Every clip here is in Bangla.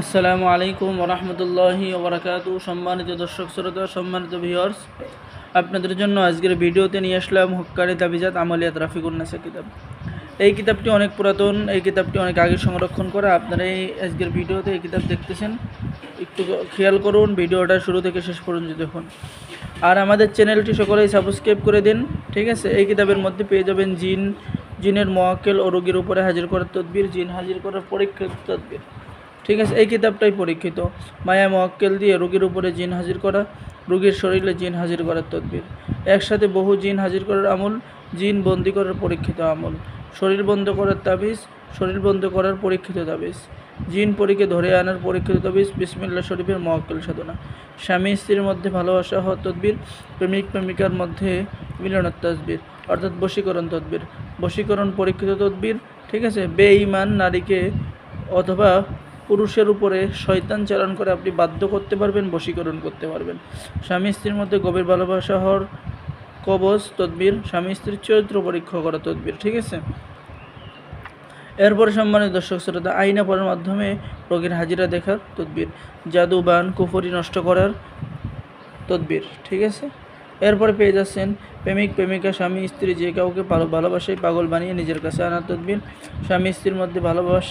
আসসালামু আলাইকুম ওরহমতুল্লাহি ওবরাকাতু। সম্মানিত দর্শক শ্রোতা, সম্মানিত ভিউয়ার্স, আপনাদের জন্য আজকের ভিডিওতে নিয়ে আসলাম হক্কানি তাবিজাত আমালিয়াত রাফিকুন্নেসা কিতাব। এই কিতাবটি অনেক পুরাতন, এই কিতাবটি অনেক আগে সংরক্ষণ করা। আপনারা এই আজকের ভিডিওতে এই কিতাব দেখতেছেন, একটু খেয়াল করুন, ভিডিওটা শুরু থেকে শেষ পর্যন্ত দেখুন। আর আমাদের চ্যানেলটি সকলেই সাবস্ক্রাইব করে দিন, ঠিক আছে। এই কিতাবের মধ্যে পেয়ে যাবেন জিনের মোয়াক্কেল ও রোগীর উপরে হাজির করার তদবির, জিন হাজির করার পরীক্ষিত তদবির, ঠিক আছে। এই কিতাবটাই পরীক্ষিত। মায়া মোয়াক্কেল দিয়ে রোগীর উপরে জিন হাজির করা, রোগীর শরীরে জিন হাজির করার তদবির, একসাথে বহু জিন হাজির করার আমল, জিন বন্দি করার পরীক্ষিত আমল, শরীর বন্ধ করার তাবিজ, শরীর বন্ধ করার পরীক্ষিত তাবিজ, জিন পরীকে ধরে আনার পরীক্ষিত তাবিজ, বিসমিল্লাহ শরীফের মোয়াক্কেল সাধনা, স্বামী স্ত্রীর মধ্যে ভালোবাসা হওয়ার তদবির, প্রেমিক প্রেমিকার মধ্যে মিলনের তদবির অর্থাৎ বশীকরণ তদবির, বশীকরণ পরীক্ষিত তদবির, ঠিক আছে। বেঈমান নারীকে অথবা পুরুষের উপরে শয়তান চালান করে আপনি বাধ্য করতে পারবেন, বশীকরণ করতে পারবেন। স্বামী স্ত্রীর মধ্যে গভীর ভালোবাসা হওয়ার কবজ তদবির, স্বামী স্ত্রীর চরিত্র পরীক্ষা করা তদবির, ঠিক আছে। এরপরে সম্মানিত দর্শক শ্রোতা, আইনা পড়ার মাধ্যমে রোগীর হাজিরা দেখার তদবির, জাদু বান কুফরি নষ্ট করার তদবির, ঠিক আছে। এরপরে পেয়ে যাচ্ছেন প্রেমিক প্রেমিকা স্বামী স্ত্রী যে কাউকে ভালোবাসায় পাগল বানিয়ে নিজের কাছে আনার তদবির, স্বামী স্ত্রীর মধ্যে ভালোবাসার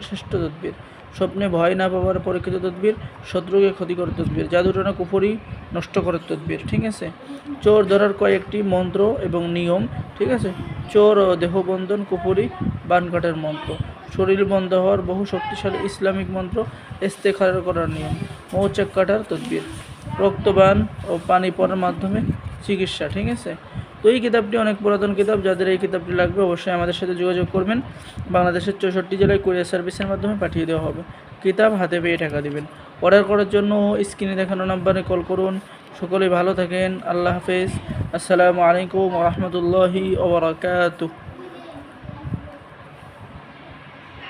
শ্রেষ্ঠ তদবির, স্বপ্নে ভয় না পাওয়ার পরীক্ষিত তদবির, শত্রুকে ক্ষতি করার তদবির, জাদুটনা কুফরি নষ্ট করার তদবির, ঠিক আছে। চোর ধরার কয়েকটি মন্ত্র এবং নিয়ম, ঠিক আছে। চোর ও দেহবন্ধন, কুফরি বান কাটার মন্ত্র, শরীর বন্ধ হওয়ার বহু শক্তিশালী ইসলামিক মন্ত্র, ইস্তেখারা করার নিয়ম, মৌচাক কাটার তদবির, রক্তবান ও পানি পড়ার মাধ্যমে চিকিৎসা, ঠিক আছে। তো এই কিতাবটি অনেক পুরাতন কিতাব। যাদের এই কিতাবটি লাগবে অবশ্যই আমাদের সাথে যোগাযোগ করবেন। বাংলাদেশের 64 জেলায় কুরিয়ার সার্ভিসের মাধ্যমে পাঠিয়ে দেওয়া হবে। কিতাব হাতে পেয়ে টাকা দিবেন। অর্ডার করার জন্য স্ক্রিনে দেখানো নাম্বারে কল করুন। সকলেই ভালো থাকেন। আল্লাহ হাফেজ। আসসালামু আলাইকুম ওয়া রাহমাতুল্লাহি ওয়া বারাকাতুহু।